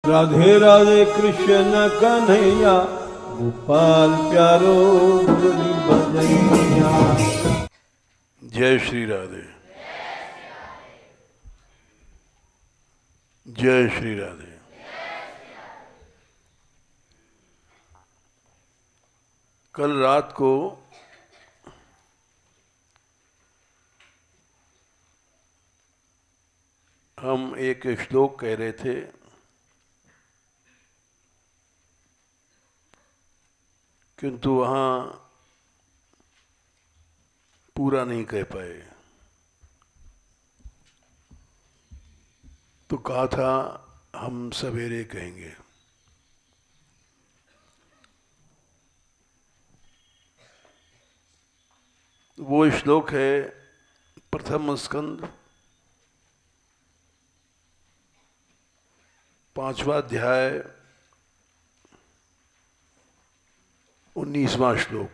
राधे राधे कृष्ण कन्हैया, गोपाल प्यारो मुरली बजैया। जय श्री राधे, जय श्री राधे। कल रात को हम एक श्लोक कह रहे थे, किंतु वहाँ पूरा नहीं कह पाए। तो कहा था हम सवेरे कहेंगे। वो श्लोक है प्रथम स्कंद 5वां अध्याय 19वां श्लोक।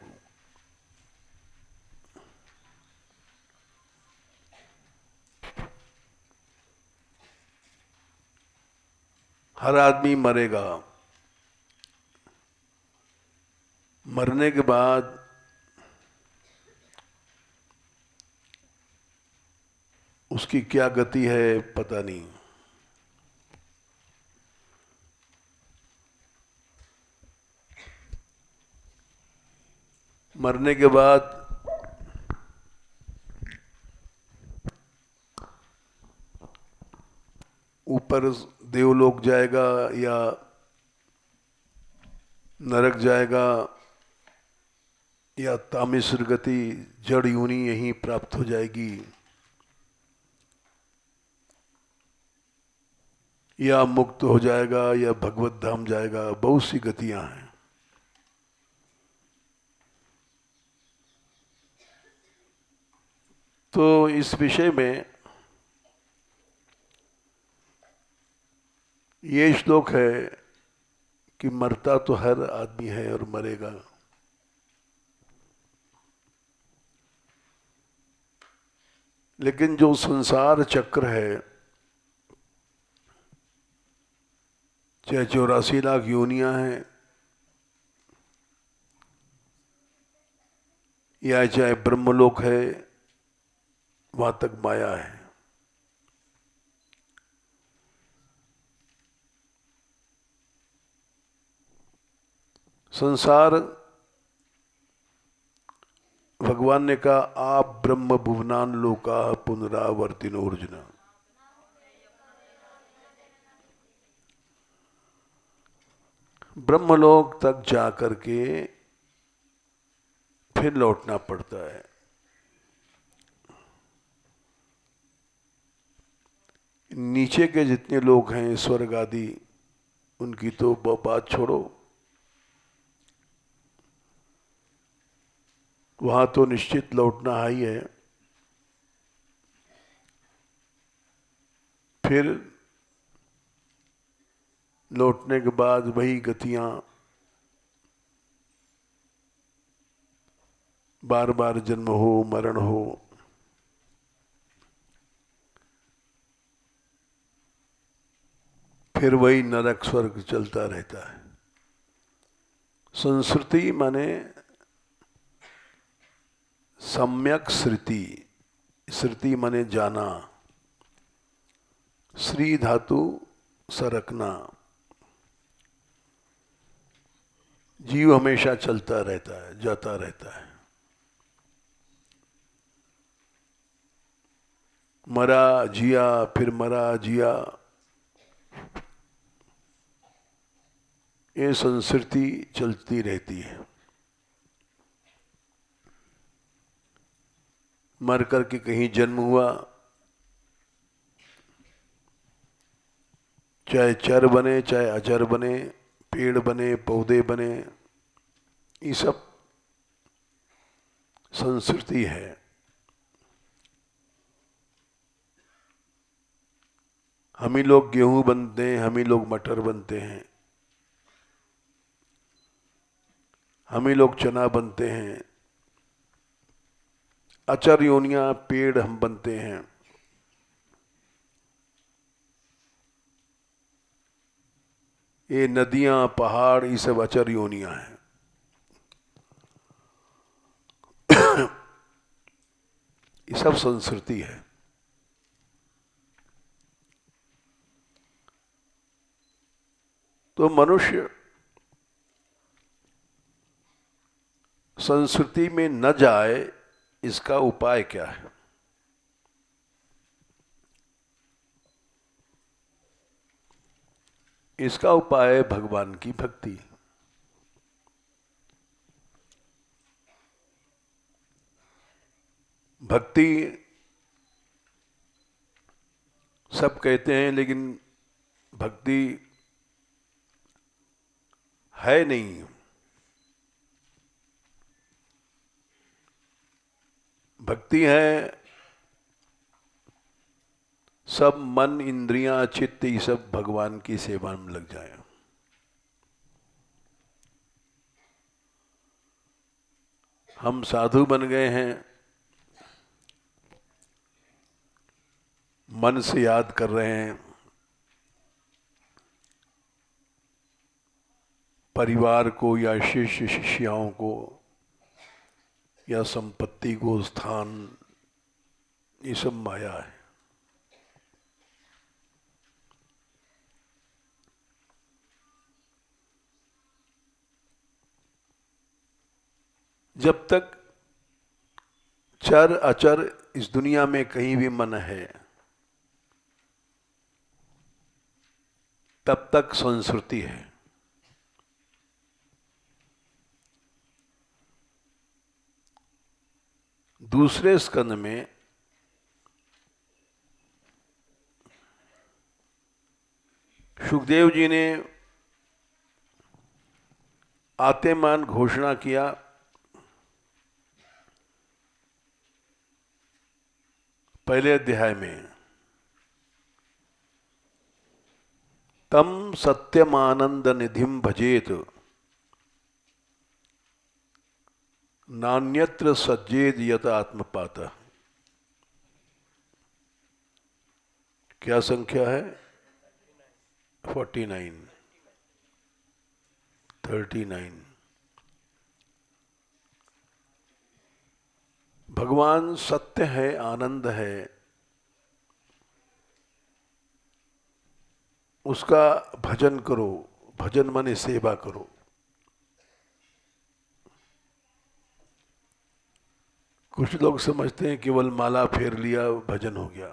हर आदमी मरेगा, मरने के बाद उसकी क्या गति है पता नहीं। मरने के बाद ऊपर देवलोक जाएगा या नरक जाएगा या तामेश्वर गति जड़ यूनी यहीं प्राप्त हो जाएगी, या मुक्त हो जाएगा या भगवत धाम जाएगा। बहुत सी गतियां हैं। तो इस विषय में ये श्लोक है कि मरता तो हर आदमी है और मरेगा, लेकिन जो संसार चक्र है, चाहे 84 लाख योनियां हैं या चाहे ब्रह्मलोक है, वहां तक माया है। संसार, भगवान ने कहा आप ब्रह्म भुवनान लोका पुनरावर्तिनो अर्जुन। ब्रह्मलोक तक जाकर के फिर लौटना पड़ता है। नीचे के जितने लोग हैं स्वर्ग आदि, उनकी तो बात छोड़ो, वहां तो निश्चित लौटना ही है। फिर लौटने के बाद वही गतियां बार बार जन्म हो मरण हो। फिर वही नरक स्वर्ग चलता रहता है। संस्कृति माने सम्यक श्रुति, श्रुति माने जाना, श्री धातु सरकना। जीव हमेशा चलता रहता है, जाता रहता है। मरा जिया, फिर मरा जिया, ये संस्कृति चलती रहती है। मर कर के कहीं जन्म हुआ, चाहे चर बने चाहे अचर बने, पेड़ बने पौधे बने, ये सब संस्कृति है। हम ही लोग गेहूं बनते हैं, हम ही लोग मटर बनते हैं, हम ही लोग चना बनते हैं। अचर योनियां पेड़ हम बनते हैं। ये नदियां, पहाड़, ये सब अचर योनियां हैं। ये सब संस्कृति है। तो मनुष्य संस्कृति में न जाए, इसका उपाय क्या है? इसका उपाय है भगवान की भक्ति। भक्ति सब कहते हैं, लेकिन भक्ति है नहीं। भक्ति है सब मन, इंद्रियां, चित्त, ये सब भगवान की सेवा में लग जाए। हम साधु बन गए हैं, मन से याद कर रहे हैं, परिवार को या शिष्य शिष्याओं को या संपत्ति को, स्थान, ये सब माया है। जब तक चर अचर इस दुनिया में कहीं भी मन है, तब तक संस्कृति है। दूसरे स्कंद में सुखदेव जी ने आत्मान घोषणा किया, पहले अध्याय में, तम सत्यमानंद निधिम भजेत नान्यत्र सज्जेद यत आत्मपात। क्या संख्या है? 39। भगवान सत्य है, आनंद है, उसका भजन करो। भजन माने सेवा करो। कुछ लोग समझते हैं केवल माला फेर लिया भजन हो गया।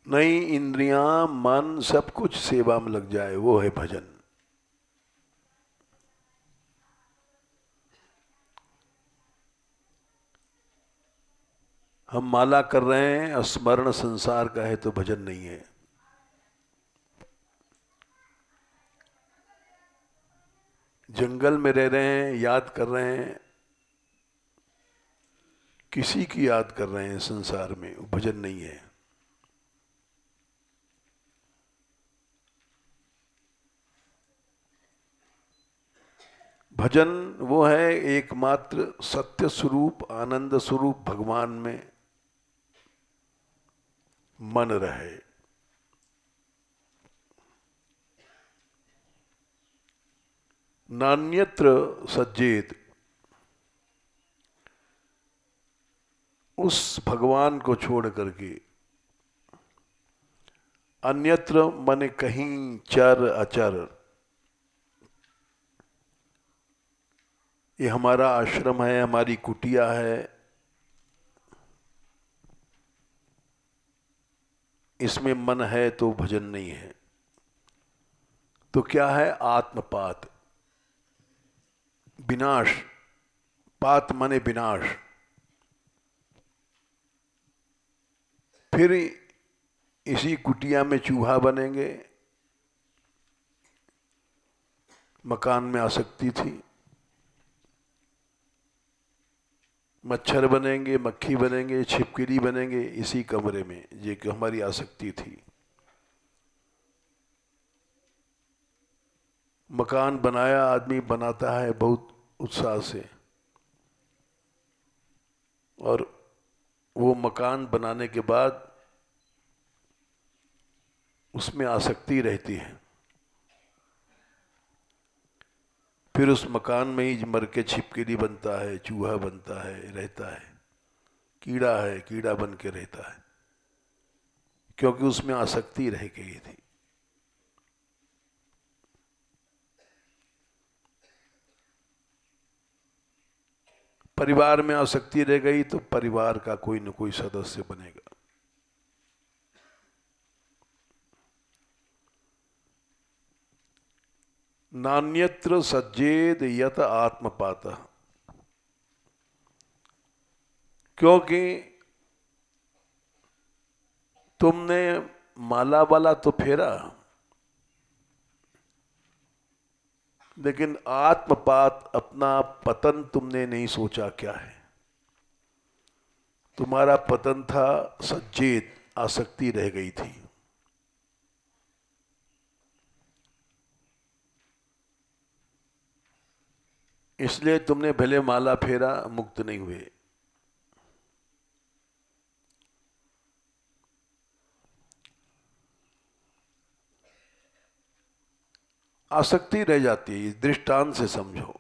नहीं, इंद्रियां, मन, सब कुछ सेवा में लग जाए, वो है भजन। हम माला कर रहे हैं, स्मरण संसार का है, तो भजन नहीं है। जंगल में रह रहे हैं, याद कर रहे हैं, किसी की याद कर रहे हैं संसार में, वो भजन नहीं है। भजन वो है एकमात्र सत्य स्वरूप, आनंद स्वरूप भगवान में मन रहे। नान्यत्र सज्जेत, उस भगवान को छोड़ करके अन्यत्र माने कहीं, चर अचर। ये हमारा आश्रम है, हमारी कुटिया है, इसमें मन है तो भजन नहीं है। तो क्या है? आत्मपात, विनाश। पात माने विनाश। फिर इसी कुटिया में चूहा बनेंगे। मकान में आसक्ति थी, मच्छर बनेंगे, मक्खी बनेंगे, छिपकली बनेंगे इसी कमरे में, ये कि हमारी आसक्ति थी। मकान बनाया, आदमी बनाता है बहुत उत्साह से, और वो मकान बनाने के बाद उसमें आसक्ति रहती है। फिर उस मकान में ही मर के छिपकली बनता है, चूहा बनता है, रहता है, कीड़ा है, कीड़ा बन के रहता है, क्योंकि उसमें आसक्ति रह गई थी। परिवार में आसक्ति रह गई तो परिवार का कोई न कोई सदस्य बनेगा। नान्यत्र सज्जेद यत आत्मपातः, क्योंकि तुमने माला वाला तो फेरा, लेकिन आत्मपात, अपना पतन तुमने नहीं सोचा क्या है। तुम्हारा पतन था सज्जेद, आसक्ति रह गई थी। इसलिए तुमने भले माला फेरा, मुक्त नहीं हुए। आसक्ति रह जाती है। दृष्टांत से समझो।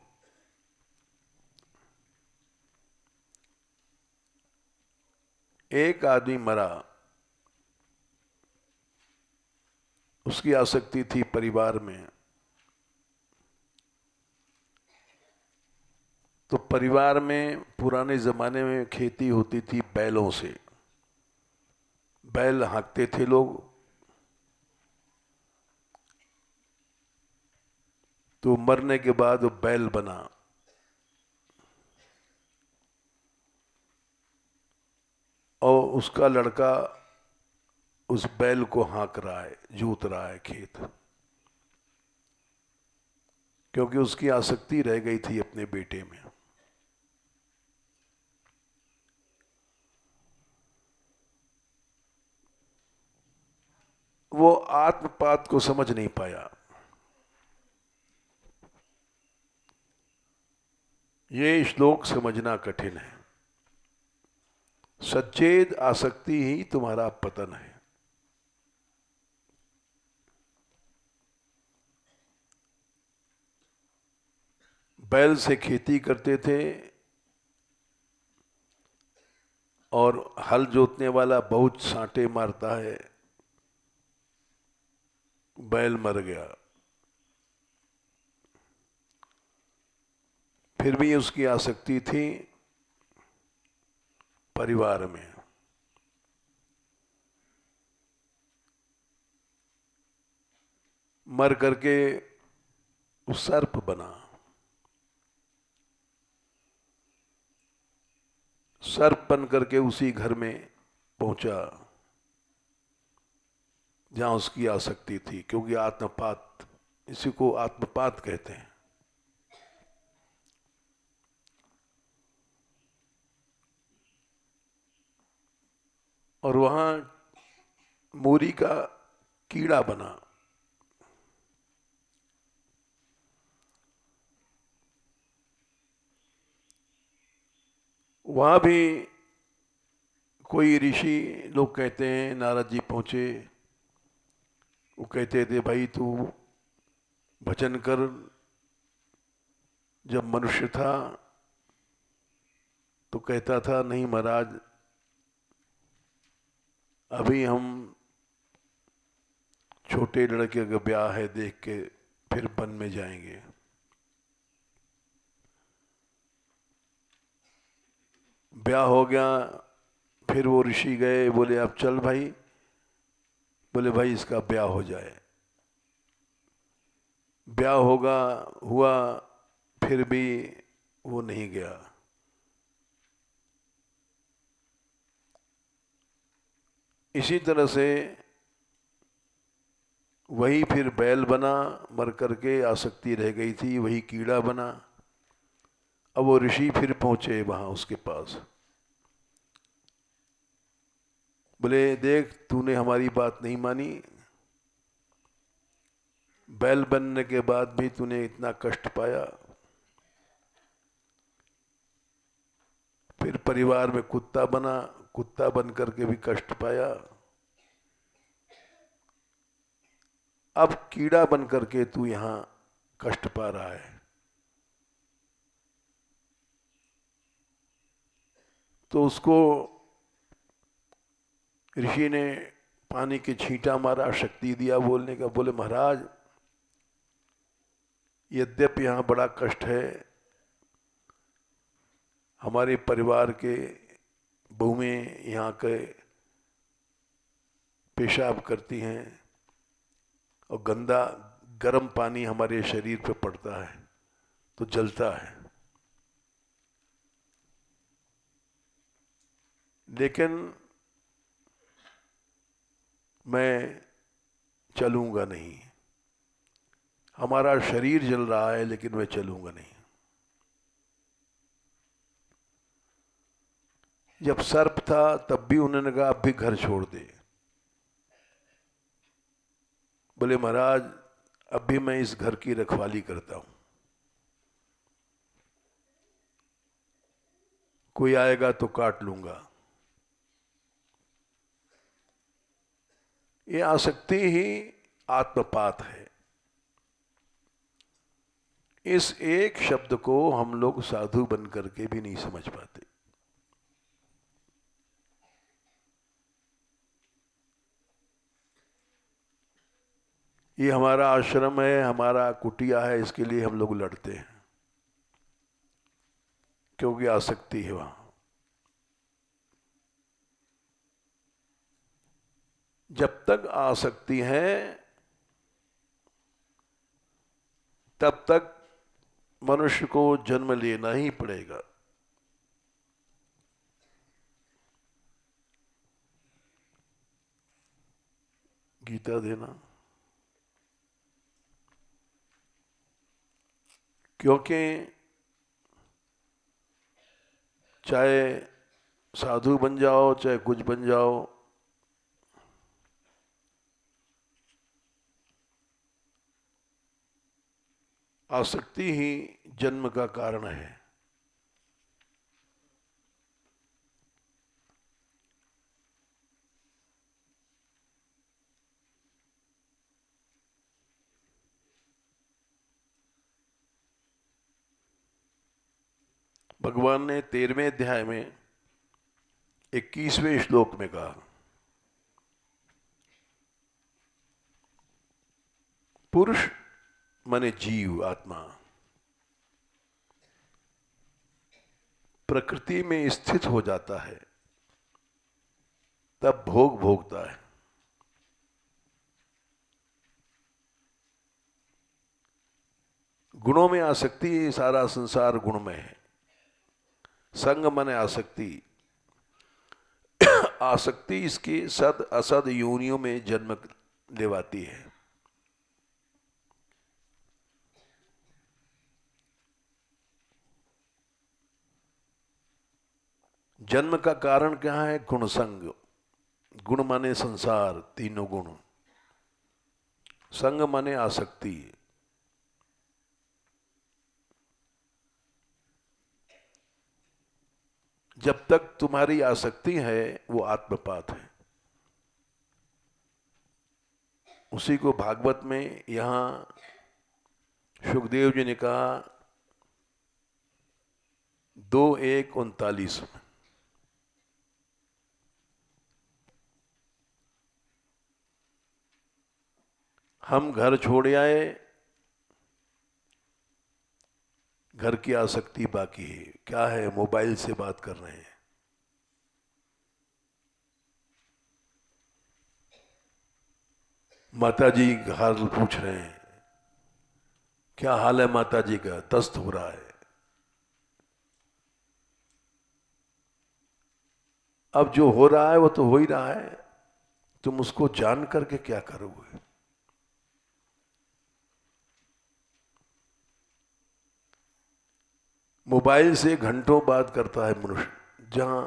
एक आदमी मरा, उसकी आसक्ति थी परिवार में, तो परिवार में पुराने जमाने में खेती होती थी बैलों से, बैल हाँकते थे लोग। तो मरने के बाद वो बैल बना, और उसका लड़का उस बैल को हाँक रहा है, जोत रहा है खेत, क्योंकि उसकी आसक्ति रह गई थी अपने बेटे में। वो आत्मपात को समझ नहीं पाया। ये श्लोक समझना कठिन है। सच्चेद आसक्ति ही तुम्हारा पतन है। बैल से खेती करते थे, और हल जोतने वाला बहुत सांटे मारता है, बैल मर गया। फिर भी उसकी आसक्ति थी परिवार में। मर करके वो सर्प बना। सर्प बन करके उसी घर में पहुंचा जहां उसकी आसक्ति थी, क्योंकि आत्मपात, इसी को आत्मपात कहते हैं। और वहां मोरी का कीड़ा बना। वहां भी कोई ऋषि लोग कहते हैं, नारद जी पहुंचे, वो कहते थे भाई तू भजन कर। जब मनुष्य था तो कहता था नहीं महाराज, अभी हम छोटे लड़के का ब्याह है, देख के फिर वन में जाएंगे। ब्याह हो गया, फिर वो ऋषि गए, बोले अब चल भाई, बोले भाई इसका ब्याह हो जाए। ब्याह होगा हुआ, फिर भी वो नहीं गया। इसी तरह से वही फिर बैल बना, मर करके आसक्ति रह गई थी, वही कीड़ा बना। अब वो ऋषि फिर पहुंचे वहां उसके पास, बोले देख तूने हमारी बात नहीं मानी, बैल बनने के बाद भी तूने इतना कष्ट पाया, फिर परिवार में कुत्ता बना, कुत्ता बन करके भी कष्ट पाया। अब कीड़ा बन करके तू यहां कष्ट पा रहा है। तो उसको ऋषि ने पानी के छींटा मारा, शक्ति दिया बोलने का। बोले महाराज, यद्यपि यहां बड़ा कष्ट है, हमारे परिवार के बहुएं यहाँ के पेशाब करती हैं और गंदा गर्म पानी हमारे शरीर पे पड़ता है तो जलता है, लेकिन मैं चलूंगा नहीं। हमारा शरीर जल रहा है लेकिन मैं चलूंगा नहीं। जब सर्प था तब भी उन्होंने कहा अब भी घर छोड़ दे। बोले महाराज, अब भी मैं इस घर की रखवाली करता हूं, कोई आएगा तो काट लूंगा। ये आसक्ति ही आत्मपात है। इस एक शब्द को हम लोग साधु बन करके भी नहीं समझ पाते। ये हमारा आश्रम है, हमारा कुटिया है, इसके लिए हम लोग लड़ते हैं क्योंकि आसक्ति है वहां। जब तक आसक्ति है तब तक मनुष्य को जन्म लेना ही पड़ेगा। गीता देना, क्योंकि चाहे साधु बन जाओ चाहे कुछ बन जाओ, आसक्ति ही जन्म का कारण है। भगवान ने 13वें अध्याय में 21वें श्लोक में कहा, पुरुष माने जीव, आत्मा प्रकृति में स्थित हो जाता है तब भोग भोगता है। गुणों में आसक्ति, सारा संसार गुण में है। संग माने आसक्ति। आसक्ति इसकी सद असद योनियों में जन्म लेवाती है। जन्म का कारण क्या है? गुण संग। गुण माने संसार, तीनों गुण। संग माने आसक्ति। जब तक तुम्हारी आसक्ति है वो आत्मपात है। उसी को भागवत में यहां सुखदेव जी ने कहा 2:1:39 में, हम घर छोड़ आए, घर की आसक्ति बाकी है। क्या है? मोबाइल से बात कर रहे हैं। माता जी का हाल पूछ रहे हैं, क्या हाल है माता जी का? दस्त हो रहा है। अब जो हो रहा है वो तो हो ही रहा है, तुम उसको जान करके क्या करोगे? मोबाइल से घंटों बात करता है मनुष्य, जहां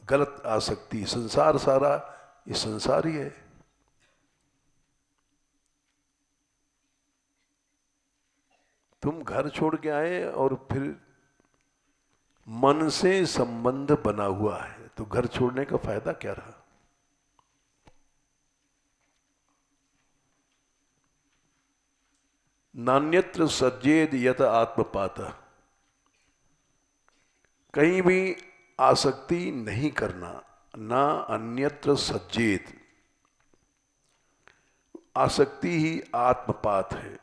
गलत आसक्ति। संसार सारा ये संसार ही है। तुम घर छोड़ के आए और फिर मन से संबंध बना हुआ है, तो घर छोड़ने का फायदा क्या रहा? नान्यत्र सज्जेद यत आत्मपात, कहीं भी आसक्ति नहीं करना। ना अन्यत्र सज्जेत, आसक्ति ही आत्मपात है।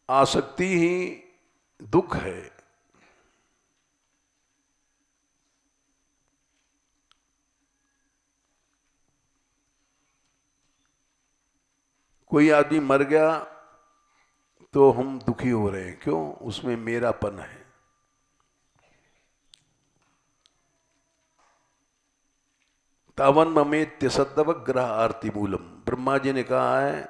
आसक्ति ही दुख है। कोई आदमी मर गया तो हम दुखी हो रहे हैं, क्यों? उसमें मेरापन है। तावन ममेत्य सद्दवग्रह आरती मूलम, ब्रह्मा जी ने कहा है,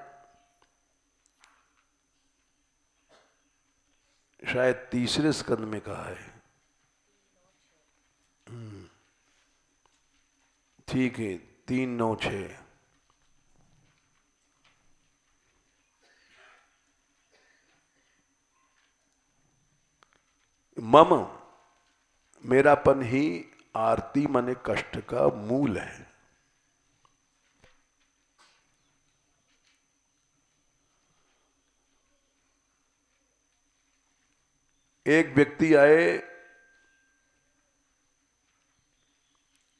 शायद तीसरे स्कंद में कहा है। ठीक है, 396। मम, मेरापन ही आरती माने कष्ट का मूल है। एक व्यक्ति आए,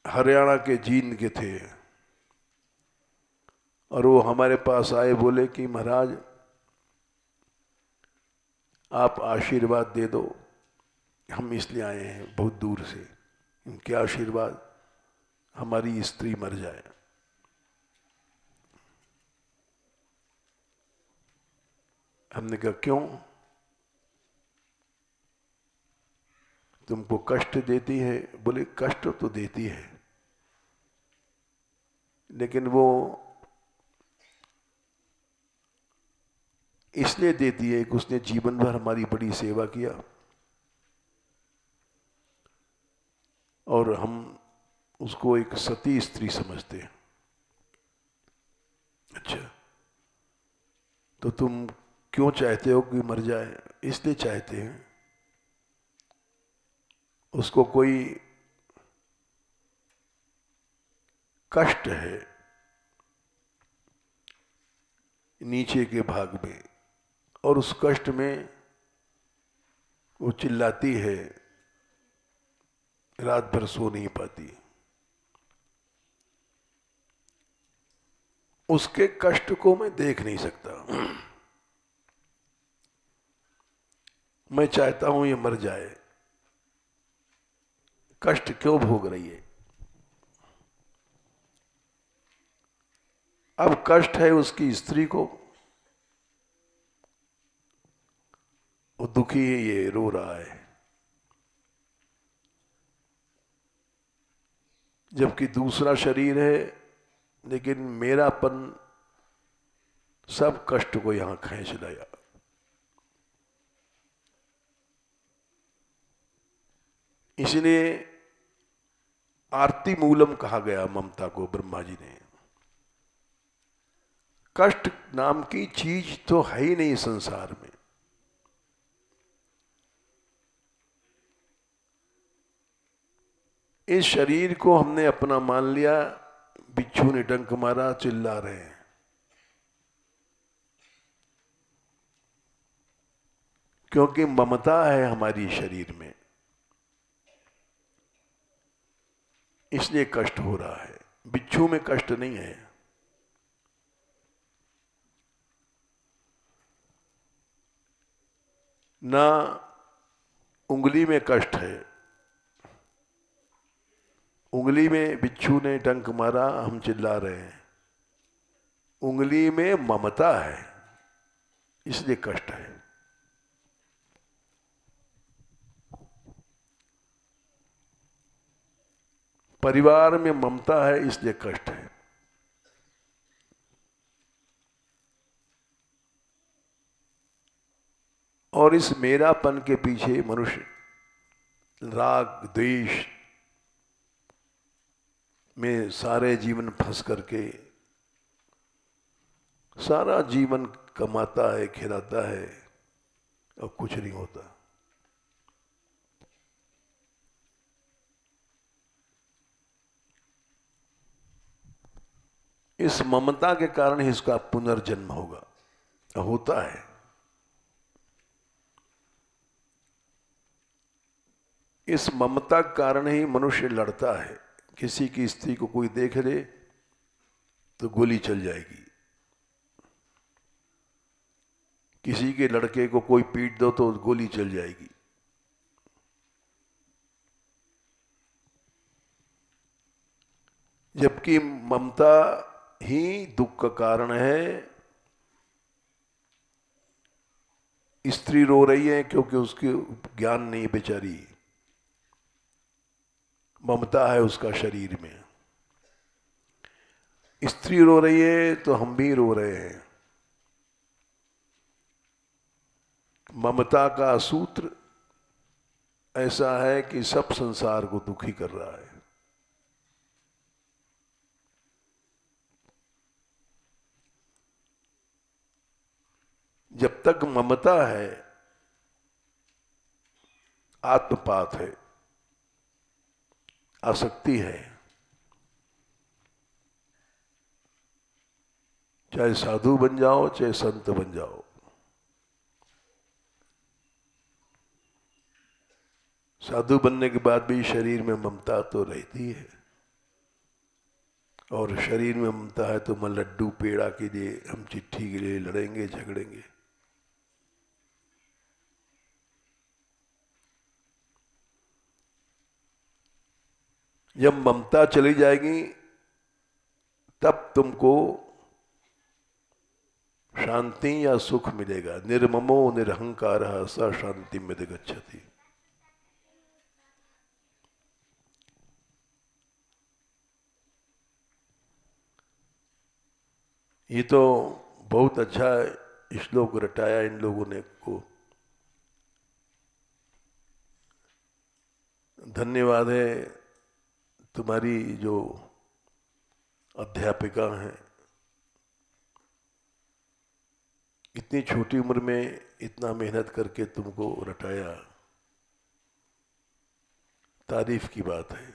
हरियाणा के जींद के थे, और वो हमारे पास आए, बोले कि महाराज आप आशीर्वाद दे दो, हम इसलिए आए हैं बहुत दूर से। क्या आशीर्वाद? हमारी स्त्री मर जाए। हमने कहा क्यों? तुमको कष्ट देती है? बोले कष्ट तो देती है, लेकिन वो इसलिए देती है कि उसने जीवन भर हमारी बड़ी सेवा किया और हम उसको एक सती स्त्री समझते हैं। अच्छा, तो तुम क्यों चाहते हो कि मर जाए? इसलिए चाहते हैं उसको कोई कष्ट है नीचे के भाग में, और उस कष्ट में वो चिल्लाती है, रात भर सो नहीं पाती। उसके कष्ट को मैं देख नहीं सकता। मैं चाहता हूं ये मर जाए। कष्ट क्यों भोग रही है? अब कष्ट है उसकी स्त्री को, वो दुखी है, ये रो रहा है, जबकि दूसरा शरीर है, लेकिन मेरापन सब कष्ट को यहां खींच लाया। इसलिए आरती मूलम कहा गया ममता को ब्रह्मा जी ने। कष्ट नाम की चीज तो है ही नहीं संसार में। इस शरीर को हमने अपना मान लिया, बिच्छू ने डंक मारा, चिल्ला रहे हैं। क्योंकि ममता है हमारी शरीर में, इसलिए कष्ट हो रहा है। बिच्छू में कष्ट नहीं है। ना उंगली में कष्ट है। उंगली में बिच्छू ने डंक मारा, हम चिल्ला रहे हैं। उंगली में ममता है, इसलिए कष्ट है। परिवार में ममता है, इसलिए कष्ट है। और इस मेरापन के पीछे मनुष्य राग द्वेष में सारे जीवन फंस करके सारा जीवन कमाता है, खिलाता है, और कुछ नहीं होता। इस ममता के कारण ही इसका पुनर्जन्म होगा, होता है। इस ममता के कारण ही मनुष्य लड़ता है। किसी की स्त्री को कोई देख ले तो गोली चल जाएगी, किसी के लड़के को कोई पीट दो तो गोली चल जाएगी। जबकि ममता ही दुख का कारण है। स्त्री रो रही है क्योंकि उसके ज्ञान नहीं, बेचारी ममता है उसका शरीर में। स्त्री रो रही है तो हम भी रो रहे हैं। ममता का सूत्र ऐसा है कि सब संसार को दुखी कर रहा है। जब तक ममता है आत्मपात है, आसक्ति है। चाहे साधु बन जाओ चाहे संत बन जाओ, साधु बनने के बाद भी शरीर में ममता तो रहती है। और शरीर में ममता है तो मैं लड्डू पेड़ा के लिए, हम चिट्ठी के लिए लड़ेंगे झगड़ेंगे। जब ममता चली जाएगी तब तुमको शांति या सुख मिलेगा। निर्ममो निरहंकार स शांति में गच्छति। ये तो बहुत अच्छा श्लोक रटाया इन लोगों ने को। धन्यवाद है तुम्हारी जो अध्यापिका हैं, इतनी छोटी उम्र में इतना मेहनत करके तुमको रटाया, तारीफ की बात है।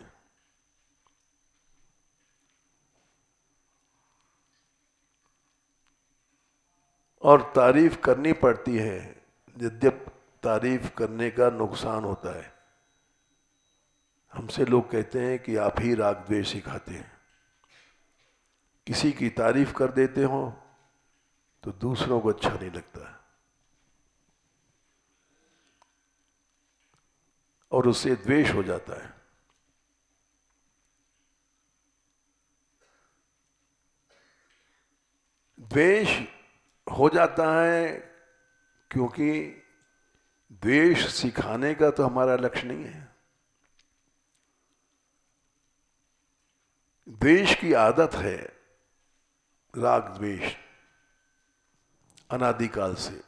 और तारीफ करनी पड़ती है, यद्यप तारीफ करने का नुकसान होता है। हमसे लोग कहते हैं कि आप ही राग द्वेष सिखाते हैं। किसी की तारीफ कर देते हो तो दूसरों को अच्छा नहीं लगता और उससे द्वेष हो जाता है। द्वेष हो जाता है क्योंकि द्वेष सिखाने का तो हमारा लक्ष्य नहीं है। द्वेष की आदत है, राग द्वेष अनादिकाल से।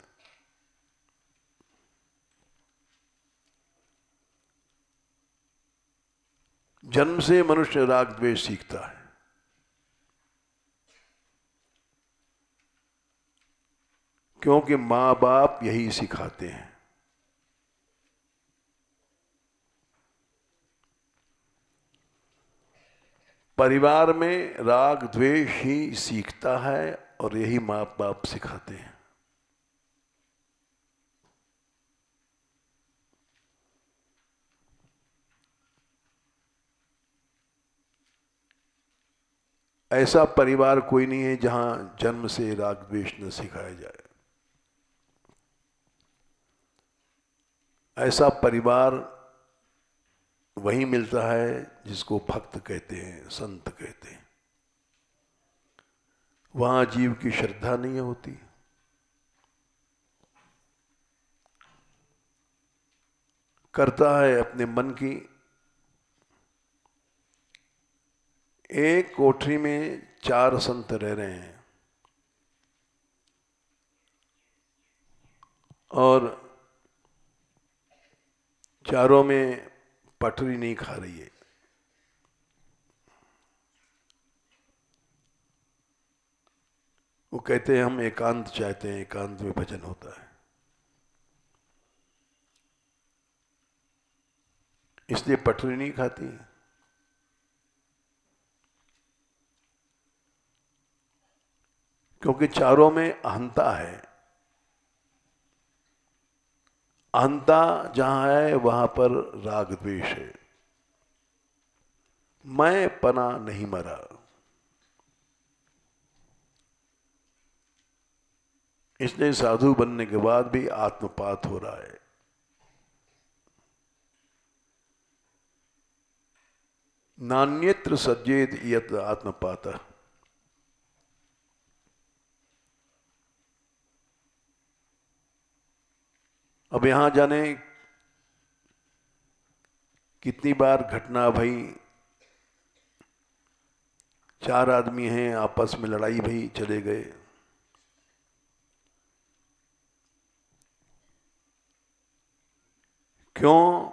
जन्म से मनुष्य राग द्वेष सीखता है। क्योंकि मां बाप यही सिखाते हैं। परिवार में राग द्वेष ही सीखता है और यही मां बाप सिखाते हैं। ऐसा परिवार कोई नहीं है जहां जन्म से राग द्वेष न सिखाया जाए। ऐसा परिवार वही मिलता है जिसको भक्त कहते हैं, संत कहते हैं। वहां जीव की श्रद्धा नहीं होती। करता है अपने मन की। एक कोठरी में 4 संत रह रहे हैं और चारों में पटरी नहीं खा रही है। वो कहते हैं हम एकांत चाहते हैं, एकांत में भजन होता है। इसलिए पटरी नहीं खाती। क्योंकि चारों में अहंता है। अहंता जहां है वहां पर राग द्वेष है। मैं पना नहीं मरा। इसलिए साधु बनने के बाद भी आत्मपात हो रहा है। नान्यत्र सज्जेत यत् आत्मपातः। अब यहां जाने कितनी बार घटना भई, 4 आदमी हैं, आपस में लड़ाई भई, चले गए। क्यों?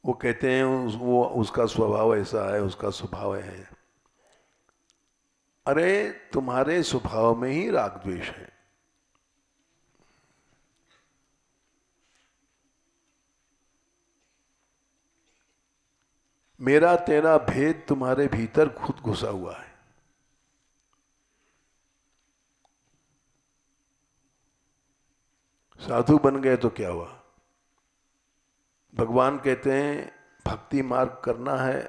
वो कहते हैं वो उसका स्वभाव ऐसा है, उसका स्वभाव है। अरे तुम्हारे स्वभाव में ही राग द्वेष है। मेरा तेरा भेद तुम्हारे भीतर खुद घुसा हुआ है। साधु बन गए तो क्या हुआ? भगवान कहते हैं भक्ति मार्ग करना है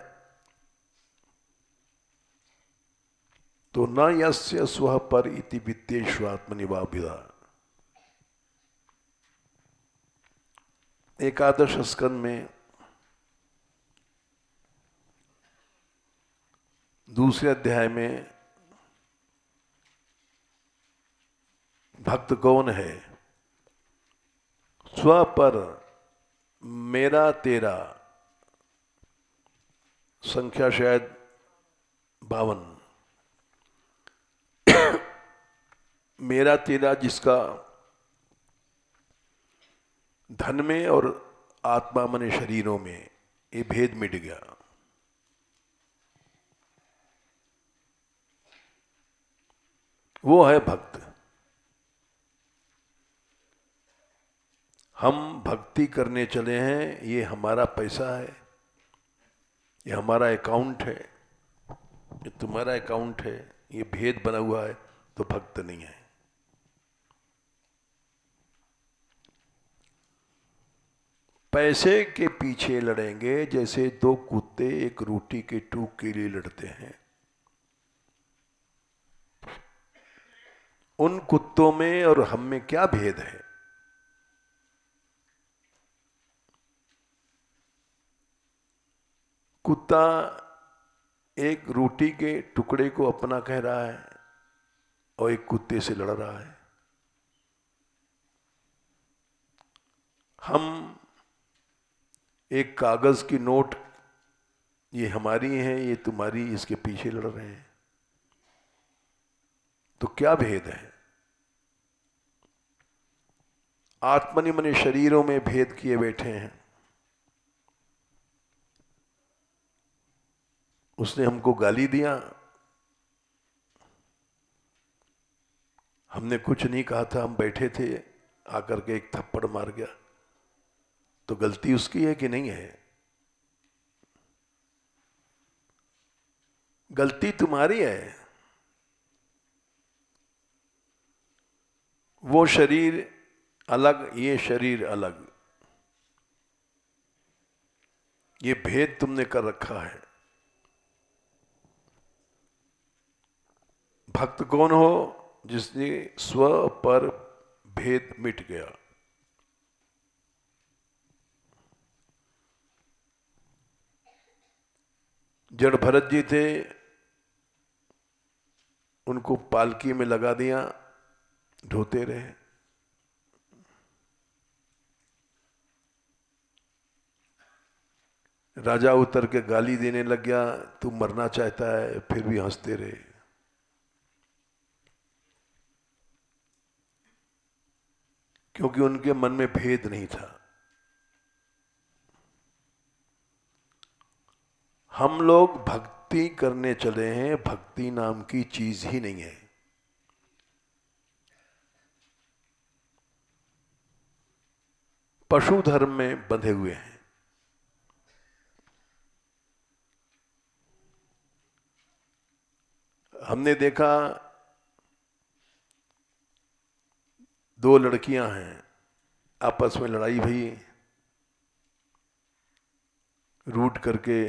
तो न यस्य स्वः पर इति वित्तेष्वात्मनिवाभिधा। एकादश स्कंद में दूसरे अध्याय में भक्त कौन है? स्व पर मेरा तेरा, संख्या शायद 52। मेरा तेरा जिसका धन में और आत्मा मने शरीरों में ये भेद मिट गया। वो है भक्त। हम भक्ति करने चले हैं, ये हमारा पैसा है, ये हमारा अकाउंट है, ये तुम्हारा अकाउंट है, ये भेद बना हुआ है, तो भक्त नहीं है। पैसे के पीछे लड़ेंगे जैसे 2 कुत्ते एक रोटी के टूक के लिए लड़ते हैं। उन कुत्तों में और हम में क्या भेद है? कुत्ता एक रोटी के टुकड़े को अपना कह रहा है और एक कुत्ते से लड़ रहा है। हम एक कागज की नोट, ये हमारी है, ये तुम्हारी, इसके पीछे लड़ रहे हैं। तो क्या भेद है? आत्मनि मने शरीरों में भेद किए बैठे हैं। उसने हमको गाली दिया, हमने कुछ नहीं कहा था, हम बैठे थे, आकर के एक थप्पड़ मार गया, तो गलती उसकी है कि नहीं है? गलती तुम्हारी है। वो शरीर अलग, ये शरीर अलग, ये भेद तुमने कर रखा है। भक्त कौन हो? जिसने स्व पर भेद मिट गया। जड़ भरत जी थे, उनको पालकी में लगा दिया, ढोते रहे। राजा उतर के गाली देने लग गया, तू मरना चाहता है, फिर भी हंसते रहे। क्योंकि उनके मन में भेद नहीं था। हम लोग भक्ति करने चले हैं, भक्ति नाम की चीज ही नहीं है। पशु धर्म में बंधे हुए हैं। हमने देखा 2 लड़कियां हैं, आपस में लड़ाई भई, रूठ करके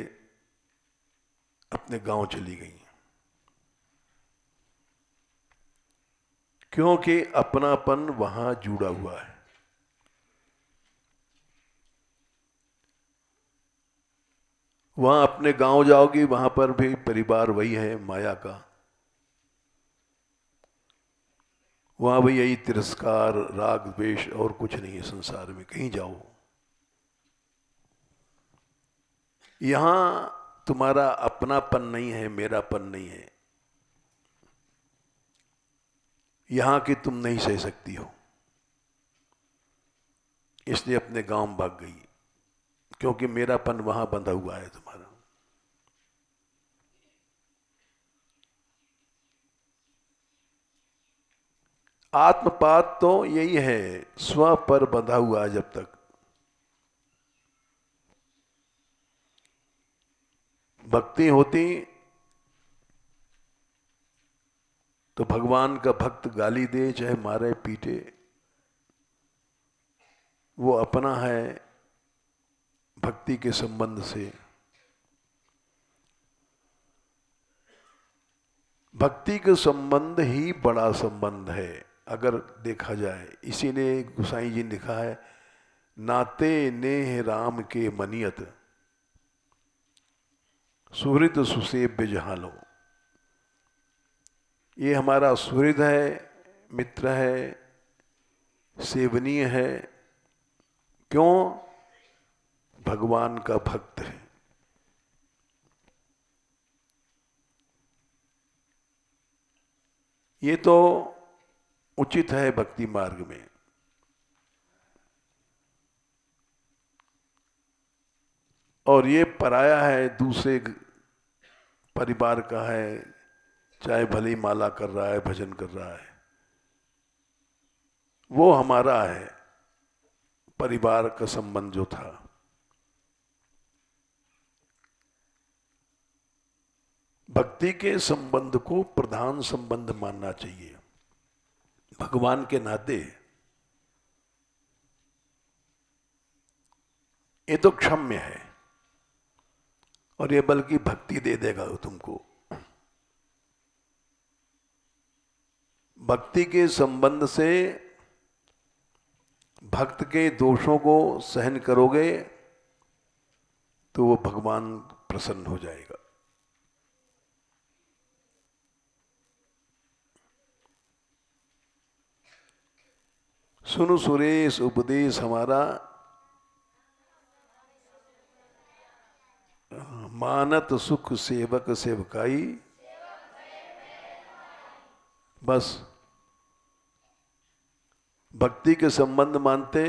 अपने गांव चली गई, क्योंकि अपनापन वहां जुड़ा हुआ है। वहां अपने गांव जाओगी, वहां पर भी परिवार वही है माया का, वहां भी यही तिरस्कार, राग, द्वेष, और कुछ नहीं है संसार में। कहीं जाओ, यहां तुम्हारा अपनापन नहीं है, मेरापन नहीं है, यहां की तुम नहीं सह सकती हो, इसलिए अपने गांव भाग गई, क्योंकि मेरापन वहां बंधा हुआ है तुम्हारा। आत्मपात तो यही है, स्व पर बंधा हुआ है। जब तक भक्ति होती तो भगवान का भक्त गाली दे चाहे मारे पीटे, वो अपना है भक्ति के संबंध से। भक्ति के संबंध ही बड़ा संबंध है अगर देखा जाए। इसीलिए गोसाई जी ने लिखा है, नाते नेह राम के मनियत, सुहृद सुसेव्य जहालो। ये हमारा सुहृद है, मित्र है, सेवनीय है। क्यों? भगवान का भक्त है। ये तो उचित है भक्ति मार्ग में। और ये पराया है, दूसरे परिवार का है, चाहे भली माला कर रहा है, भजन कर रहा है, वो हमारा है। परिवार का संबंध जो था, भक्ति के संबंध को प्रधान संबंध मानना चाहिए भगवान के नाते। ये तो क्षम्य है, और ये बल्कि भक्ति दे देगा तुमको। भक्ति के संबंध से भक्त के दोषों को सहन करोगे तो वो भगवान प्रसन्न हो जाएगा। सुनु सुरेश उपदेश हमारा, मानत सुख सेवक सेवकाई। बस भक्ति के संबंध मानते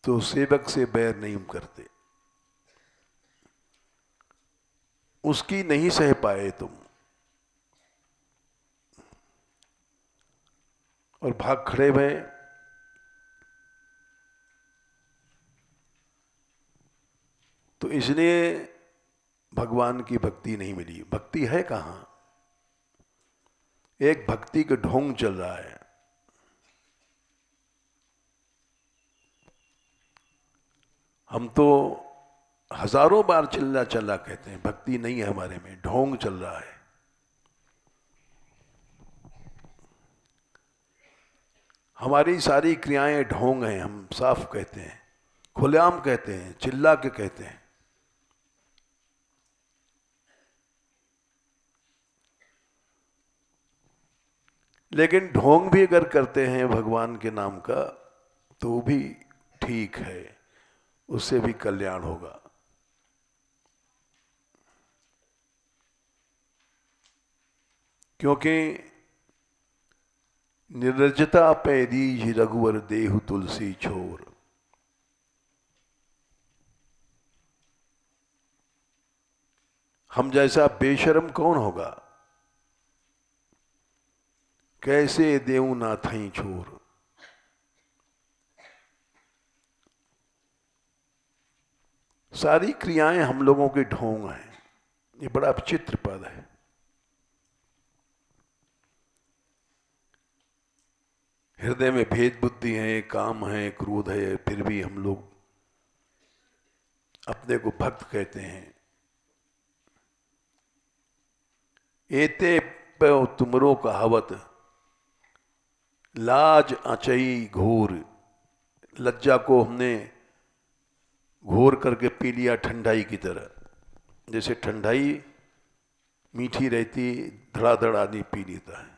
तो सेवक से बैर नहीं करते। उसकी नहीं सह पाए तुम और भाग खड़े भय, तो इसलिए भगवान की भक्ति नहीं मिली। भक्ति है कहां? एक भक्ति का ढोंग चल रहा है। हम तो हजारों बार चिल्ला चला कहते हैं, भक्ति नहीं है हमारे में, ढोंग चल रहा है। हमारी सारी क्रियाएं ढोंग हैं, हम साफ कहते हैं, खुलेआम कहते हैं, चिल्ला के कहते हैं। लेकिन ढोंग भी अगर करते हैं भगवान के नाम का तो भी ठीक है, उससे भी कल्याण होगा। क्योंकि निर्लज्जता पैदी रघुवर देहु तुलसी छोर। हम जैसा बेशर्म कौन होगा? कैसे देऊ ना थई छोर। सारी क्रियाएं हम लोगों के ढोंग हैं। ये बड़ा विचित्र पद हृदय में भेद बुद्धि है, काम है, क्रोध है, फिर भी हम लोग अपने को भक्त कहते हैं। एते प्यो तुमरो कहावत, लाज अचई घोर। लज्जा को हमने घोर करके पी लिया ठंडाई की तरह। जैसे ठंडाई मीठी रहती, धड़ाधड़ आदमी पी लेता है,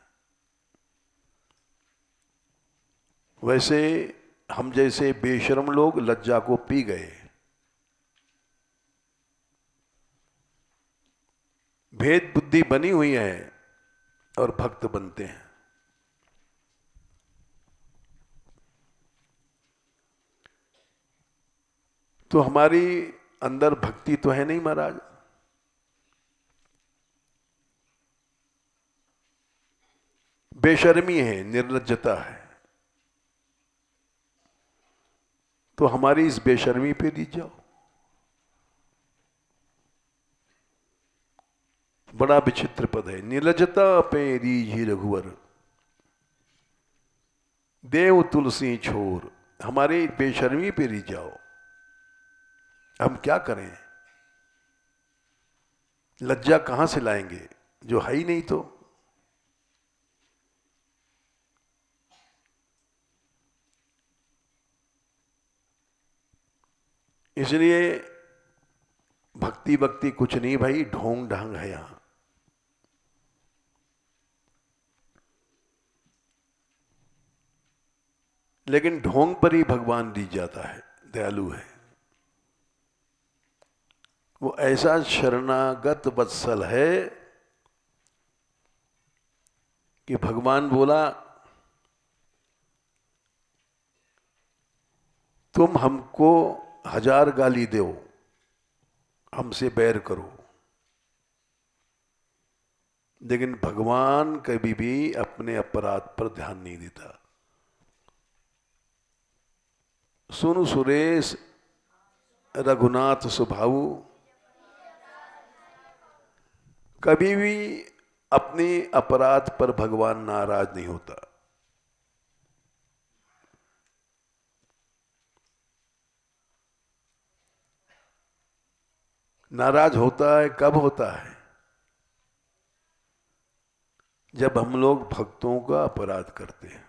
वैसे हम जैसे बेशर्म लोग लज्जा को पी गए। भेद बुद्धि बनी हुई है और भक्त बनते हैं। तो हमारी अंदर भक्ति तो है नहीं महाराज। बेशर्मी है, निर्लज्जता है। तो हमारी इस बेशर्मी पे दी जाओ। बड़ा विचित्र पद है, निर्लज्जता पे रीझी रघुवर, देव तुलसी छोर। हमारी बेशर्मी पे री जाओ। हम क्या करें? लज्जा कहां से लाएंगे जो है ही नहीं। तो इसलिए भक्ति भक्ति कुछ नहीं भाई, ढोंग ढांग है यहां। लेकिन ढोंग पर ही भगवान रीझ जाता है, दयालु है वो। ऐसा शरणागत वत्सल है कि भगवान बोला तुम हमको 1000 गाली दो, हमसे बैर करो, लेकिन भगवान कभी भी अपने अपराध पर ध्यान नहीं देता। सुन सुरेश रघुनाथ स्वभाव, कभी भी अपने अपराध पर भगवान नाराज नहीं होता। नाराज होता है कब होता है? जब हम लोग भक्तों का अपराध करते हैं।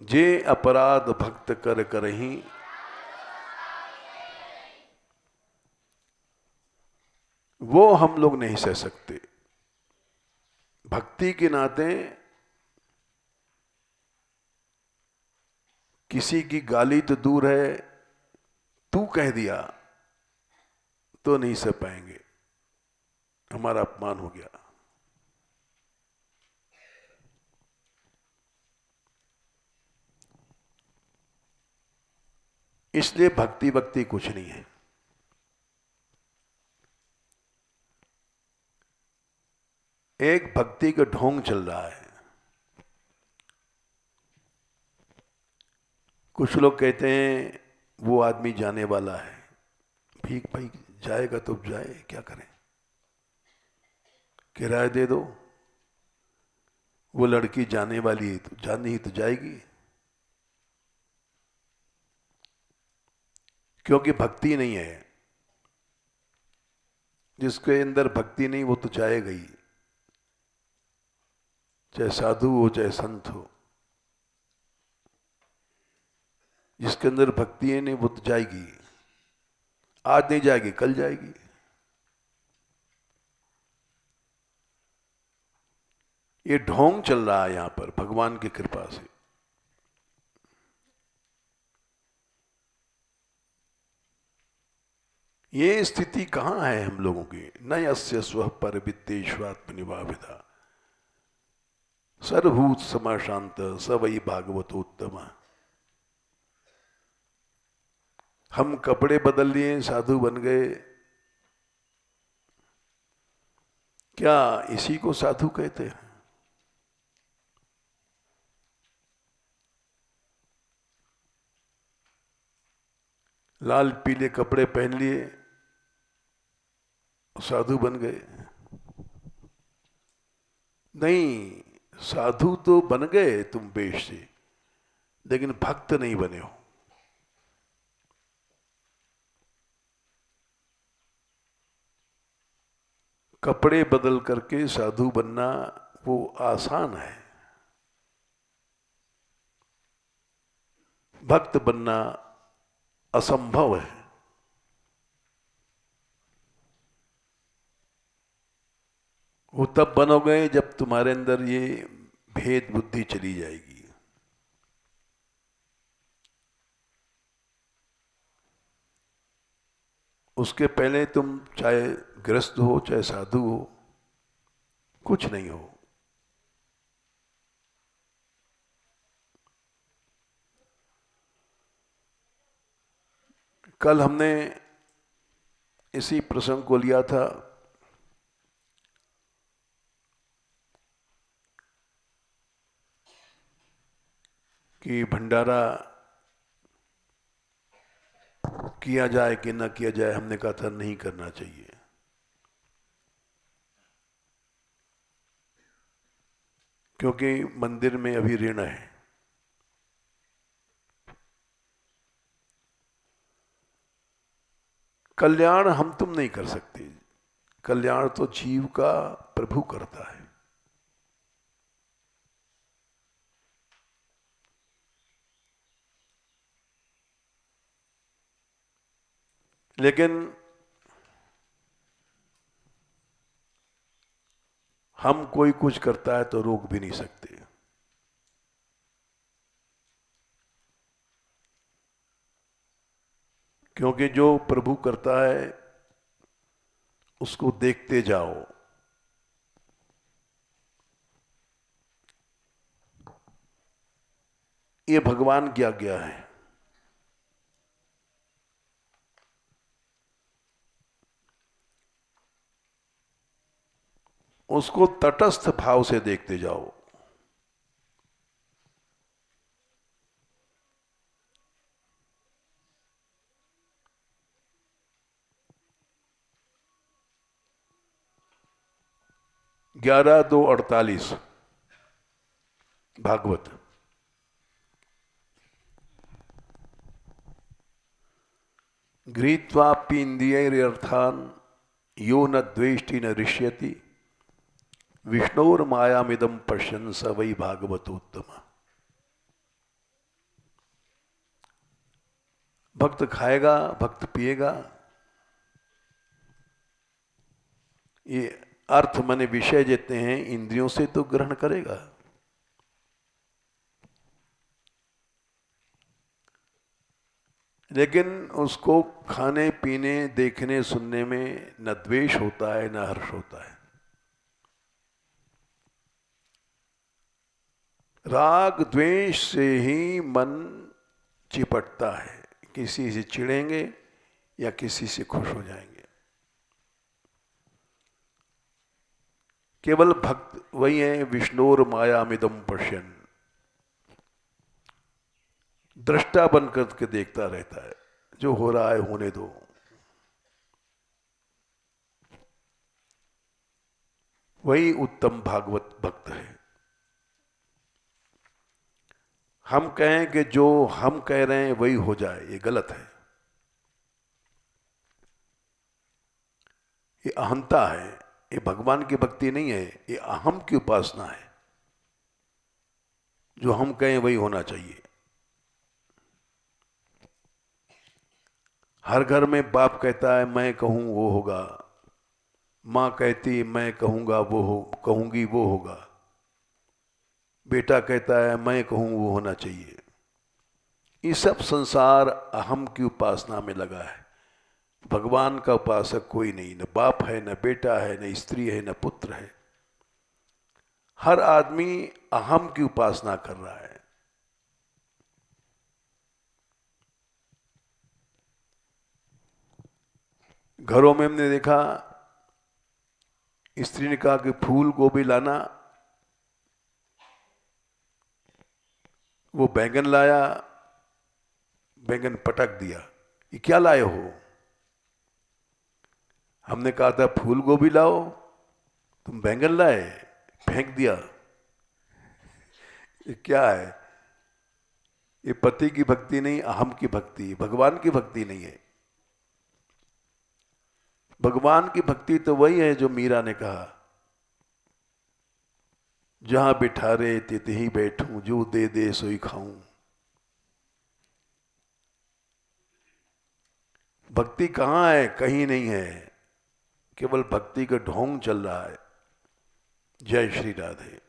जे अपराध भक्त कर करहीं, वो हम लोग नहीं सह सकते। भक्ति के नाते किसी की गाली तो दूर है, तू कह दिया तो नहीं सह पाएंगे, हमारा अपमान हो गया। इसलिए भक्ति भक्ति कुछ नहीं है। एक भक्ति का ढोंग चल रहा है। कुछ लोग कहते हैं वो आदमी जाने वाला है, भीख भाई जाएगा तो जाए, क्या करें, किराया दे दो। वो लड़की जाने वाली है तो जानी ही तो जाएगी, क्योंकि भक्ति नहीं है। जिसके अंदर भक्ति नहीं वो तो जाएगा ही, चाहे साधु हो चाहे संत हो। जिसके अंदर भक्ति है नहीं वो तो जाएगी। आज नहीं जाएगी कल जाएगी। ये ढोंग चल रहा है यहां पर भगवान की कृपा से। ये स्थिति कहां है हम लोगों की? न यस्य स्व पर वित्तेष्वात्मनिभाविता सर्वभूत समाशांत स वही भागवतोत्तम। हम कपड़े बदल लिए, साधु बन गए, क्या इसी को साधु कहते हैं? लाल पीले कपड़े पहन लिए, साधु बन गए। नहीं, साधु तो बन गए तुम वेश से, लेकिन भक्त नहीं बने हो। कपड़े बदल करके साधु बनना वो आसान है, भक्त बनना असंभव है। वो तब बनोगे जब तुम्हारे अंदर ये भेद बुद्धि चली जाएगी। उसके पहले तुम चाहे गृहस्थ हो चाहे साधु हो, कुछ नहीं हो। कल हमने इसी प्रसंग को लिया था कि भंडारा किया जाए कि ना किया जाए। हमने कहा था नहीं करना चाहिए, क्योंकि मंदिर में अभी ऋण है। कल्याण हम तुम नहीं कर सकते, कल्याण तो जीव का प्रभु करता है। लेकिन हम कोई कुछ करता है तो रोक भी नहीं सकते। क्योंकि जो प्रभु करता है उसको देखते जाओ। ये भगवान की आज्ञा है। उसको तटस्थ भाव से देखते जाओ। ग्यारह 2:48 भागवत। गृहीत्वाप्येन्द्रियैरर्थान् यो न द्वेष्टि न ऋष्यति विष्णोर्मायामिदं पश्यन् स वै भागवतोत्तम। भक्त खाएगा, भक्त पिएगा, ये अर्थ माने विषय जितने हैं इंद्रियों से तो ग्रहण करेगा। लेकिन उसको खाने पीने देखने सुनने में न द्वेष होता है न हर्ष होता है। राग द्वेष से ही मन चिपटता है, किसी से चिढ़ेंगे या किसी से खुश हो जाएंगे। केवल भक्त वही है विष्णोर मायामिदं पश्यन्, दृष्टा बन करके देखता रहता है, जो हो रहा है होने दो। वही उत्तम भागवत भक्त है। हम कहें कि जो हम कह रहे हैं वही हो जाए, ये गलत है। ये अहंता है, ये भगवान की भक्ति नहीं है, ये अहम की उपासना है। जो हम कहें वही होना चाहिए। हर घर में बाप कहता है मैं कहूं वो होगा, मां कहती मैं कहूंगा वो हो, कहूंगी वो होगा, बेटा कहता है मैं कहूं वो होना चाहिए। ये सब संसार अहम की उपासना में लगा है। भगवान का उपासक कोई नहीं, न बाप है, न बेटा है, न स्त्री है, न पुत्र है। हर आदमी अहम की उपासना कर रहा है। घरों में हमने देखा, स्त्री ने कहा कि फूल गोभी लाना, वो बैंगन लाया, बैंगन पटक दिया। ये क्या लाए हो? हमने कहा था फूल गोभी लाओ, तुम बैंगन लाए, फेंक दिया। ये क्या है? ये पति की भक्ति नहीं, अहम की भक्ति, भगवान की भक्ति नहीं है। भगवान की भक्ति तो वही है जो मीरा ने कहा, जहां बिठारे तितही बैठूं, जो दे दे सोई खाऊं। भक्ति कहां है? कहीं नहीं है, केवल भक्ति का ढोंग चल रहा है। जय श्री राधे।